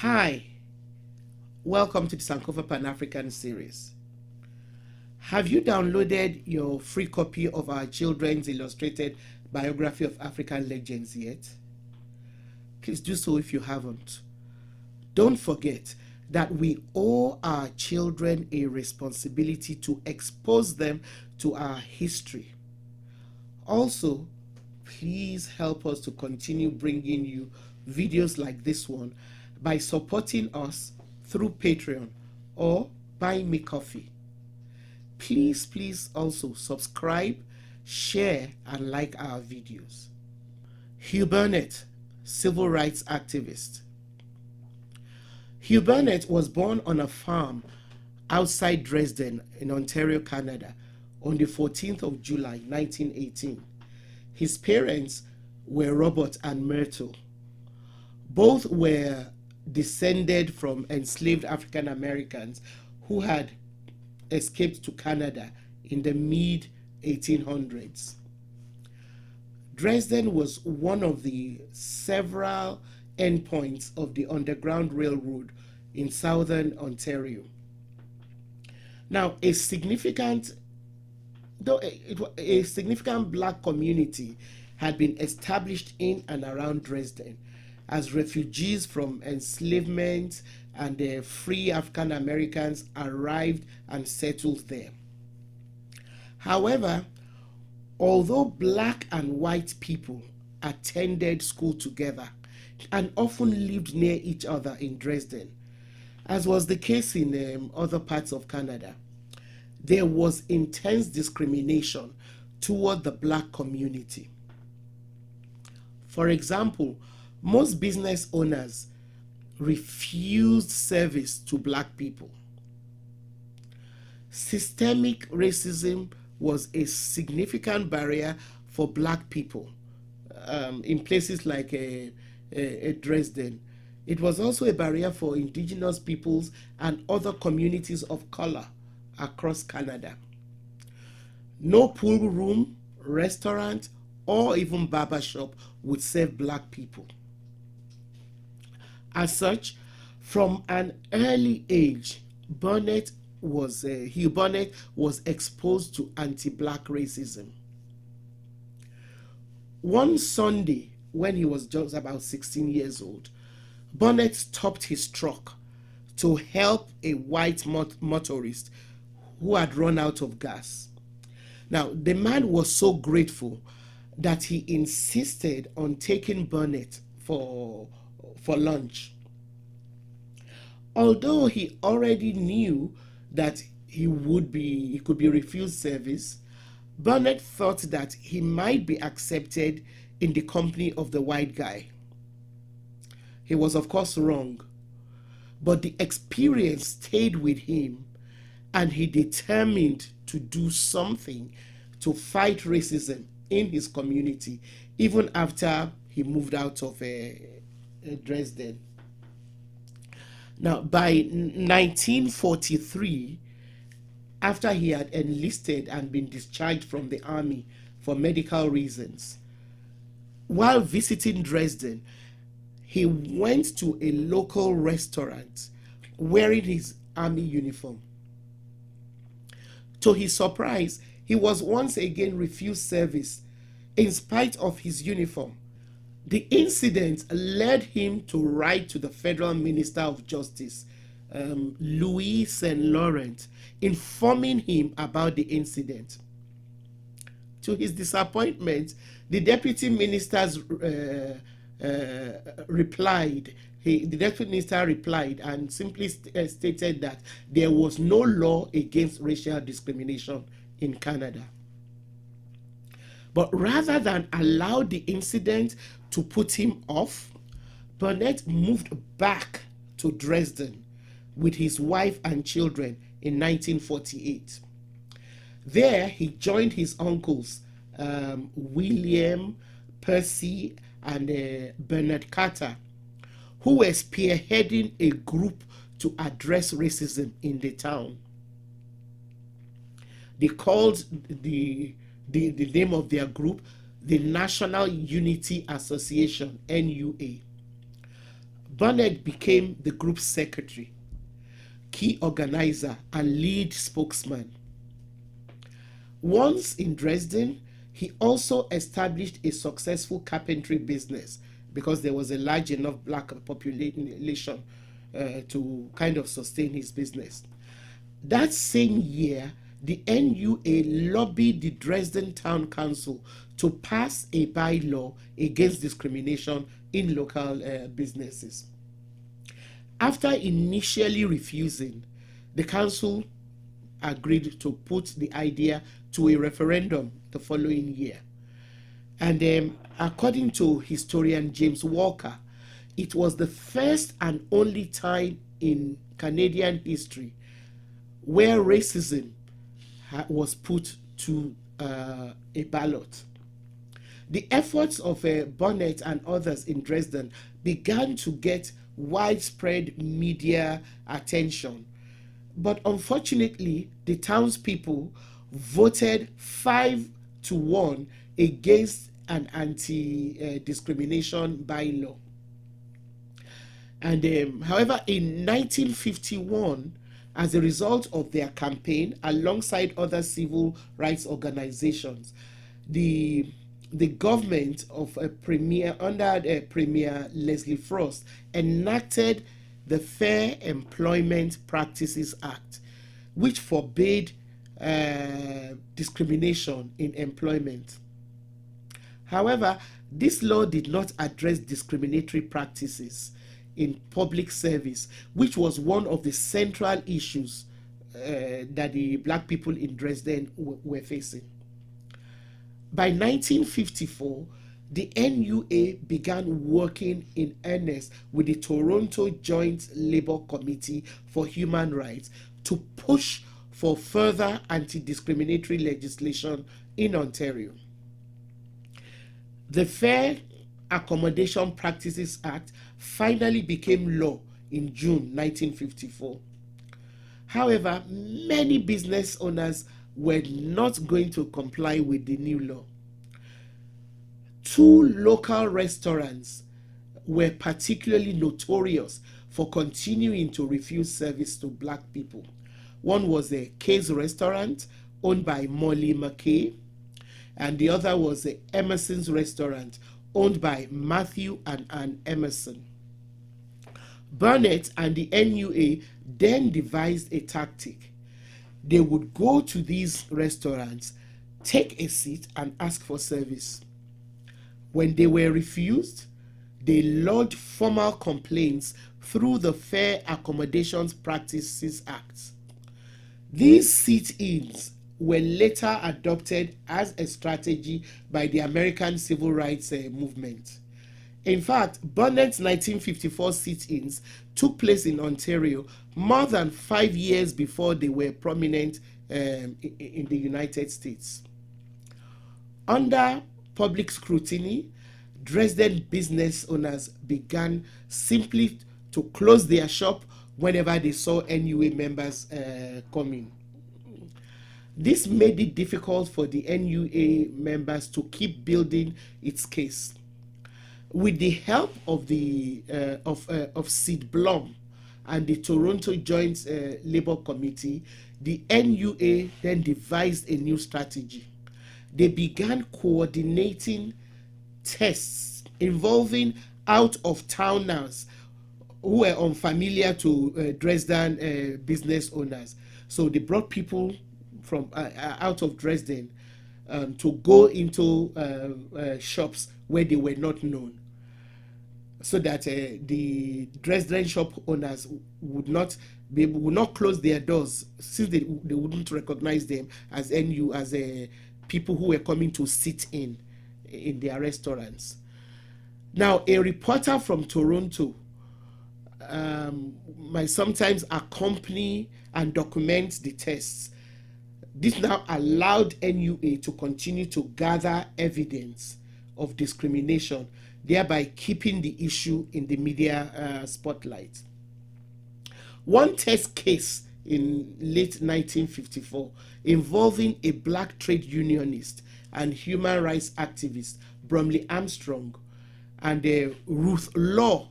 Hi, welcome to the Sankofa Pan-African series. Have you downloaded your free copy of our children's illustrated biography of African legends yet? Please do so if you haven't. Don't forget that we owe our children a responsibility to expose them to our history. Also, please help us to continue bringing you videos like this one by supporting us through Patreon or Buy Me Coffee. Please also subscribe, share, and like our videos. Hugh Burnett, civil rights activist. Hugh Burnett was born on a farm outside Dresden in Ontario, Canada on the 14th of July 1918. His parents were Robert and Myrtle. Both were descended from enslaved African Americans who had escaped to Canada in the mid-1800s. Dresden was one of the several endpoints of the Underground Railroad in southern Ontario. Now, a significant black community had been established in and around Dresden as refugees from enslavement and free African Americans arrived and settled there. However, although black and white people attended school together and often lived near each other in Dresden, as was the case in other parts of Canada, there was intense discrimination toward the black community. For example, most business owners refused service to black people. Systemic racism was a significant barrier for black people in places like Dresden. It was also a barrier for indigenous peoples and other communities of color across Canada. No pool room, restaurant, or even barber shop would serve black people. As such, from an early age, Hugh Burnett was exposed to anti-black racism. One Sunday, when he was just about 16 years old, Burnet stopped his truck to help a white motorist who had run out of gas. Now, the man was so grateful that he insisted on taking Burnet for lunch. Although he already knew that he could be refused service, Burnet thought that he might be accepted in the company of the white guy. He was, of course, wrong, but the experience stayed with him, and he determined to do something to fight racism in his community, even after he moved out of Dresden. Now, by 1943, after he had enlisted and been discharged from the army for medical reasons, while visiting Dresden, he went to a local restaurant wearing his army uniform. To his surprise, he was once again refused service in spite of his uniform. The incident led him to write to the Federal Minister of Justice, Louis St. Laurent, informing him about the incident. To his disappointment, the deputy minister replied and simply stated that there was no law against racial discrimination in Canada. But rather than allow the incident to put him off, Burnet moved back to Dresden with his wife and children in 1948. There, he joined his uncles, William, Percy, and Bernard Carter, who were spearheading a group to address racism in the town. They called the name of their group the National Unity Association, NUA. Burnet became the group's secretary, key organizer, and lead spokesman. Once in Dresden, he also established a successful carpentry business because there was a large enough black population to kind of sustain his business. That same year, the NUA lobbied the Dresden Town Council to pass a bylaw against discrimination in local businesses. After initially refusing, the council agreed to put the idea to a referendum the following year. And according to historian James Walker, it was the first and only time in Canadian history where racism was put to a ballot. The efforts of Burnet and others in Dresden began to get widespread media attention. But unfortunately, the townspeople voted 5-1 against an anti-discrimination bylaw. And however, in 1951, as a result of their campaign, alongside other civil rights organizations, the government of under Premier Leslie Frost enacted the Fair Employment Practices Act, which forbade discrimination in employment. However, this law did not address discriminatory practices in public service, which was one of the central issues that the black people in Dresden were facing. By 1954, the NUA began working in earnest with the Toronto Joint Labour Committee for Human Rights to push for further anti-discriminatory legislation in Ontario. The Fair Accommodation Practices Act finally became law in June 1954. However, many business owners were not going to comply with the new law. 2 local restaurants were particularly notorious for continuing to refuse service to black people. One was a Kay's restaurant owned by Molly McKay, and the other was the Emerson's restaurant owned by Matthew and Ann Emerson. Burnet and the NUA then devised a tactic. They would go to these restaurants, take a seat, and ask for service. When they were refused, they lodged formal complaints through the Fair Accommodations Practices Act. These sit-ins were later adopted as a strategy by the American civil rights movement. In fact, Burnet's 1954 sit-ins took place in Ontario more than 5 years before they were prominent in the United States. Under public scrutiny, Dresden business owners began simply to close their shop whenever they saw NUA members coming. This made it difficult for the NUA members to keep building its case. With the help of Sid Blum and the Toronto Joint Labour Committee, the NUA then devised a new strategy. They began coordinating tests involving out-of-towners who were unfamiliar to Dresden business owners. So they brought people from out of Dresden to go into shops where they were not known, so that the Dresden shop owners would not close their doors, since they wouldn't recognize them as people who were coming to sit in their restaurants. Now, a reporter from Toronto might sometimes accompany and document the tests. This now allowed NUA to continue to gather evidence of discrimination, thereby keeping the issue in the media spotlight. One test case in late 1954 involving a black trade unionist and human rights activist, Bromley Armstrong, and Ruth Law,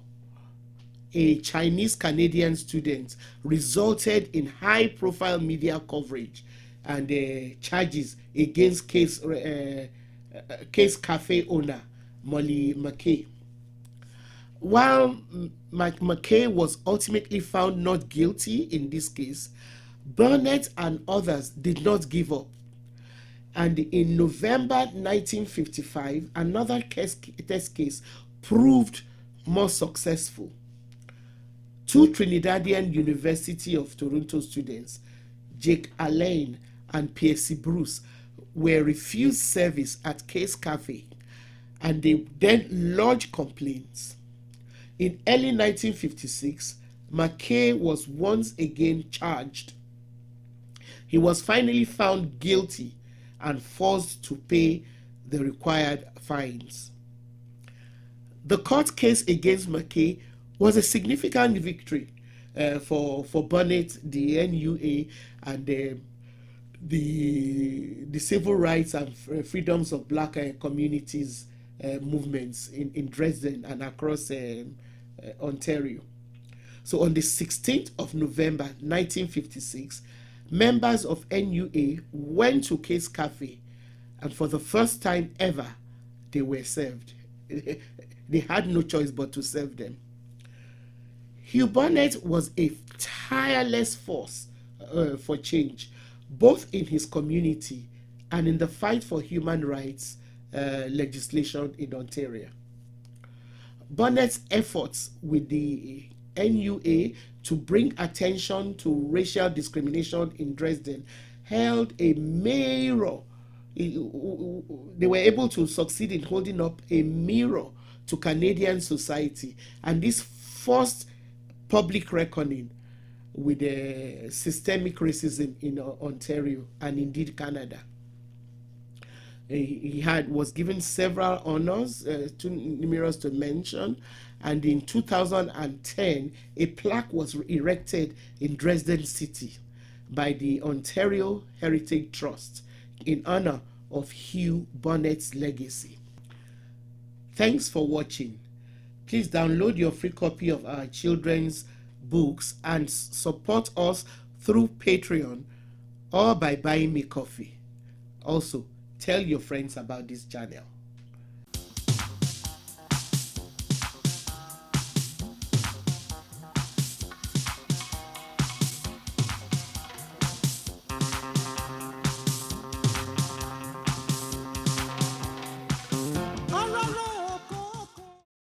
a Chinese Canadian student resulted in high profile media coverage and charges against Case Cafe owner Molly McKay. While McKay was ultimately found not guilty in this case, Burnet and others did not give up. And in November 1955, another test case proved more successful. Two Trinidadian University of Toronto students, Jake Allain and Piercy Bruce, were refused service at Case Cafe, and they then lodged complaints. In early 1956, McKay was once again charged. He was finally found guilty and forced to pay the required fines. The court case against McKay was a significant victory for Burnet, the NUA, and the civil rights and freedoms of black communities movements in Dresden and across Ontario. So on the 16th of November 1956, members of NUA went to Case Cafe, and for the first time ever, they were served. They had no choice but to serve them. Hugh Burnett was a tireless force for change, both in his community and in the fight for human rights legislation in Ontario. Burnett's efforts with the NUA to bring attention to racial discrimination in Dresden held a mirror. They were able to succeed in holding up a mirror to Canadian society, and this forced public reckoning with the systemic racism in Ontario and indeed Canada. He was given several honors, too numerous to mention, and in 2010, a plaque was erected in Dresden City by the Ontario Heritage Trust in honor of Hugh Burnett's legacy. Thanks for watching. Please download your free copy of our children's books and support us through Patreon or by buying me coffee. Also, tell your friends about this channel.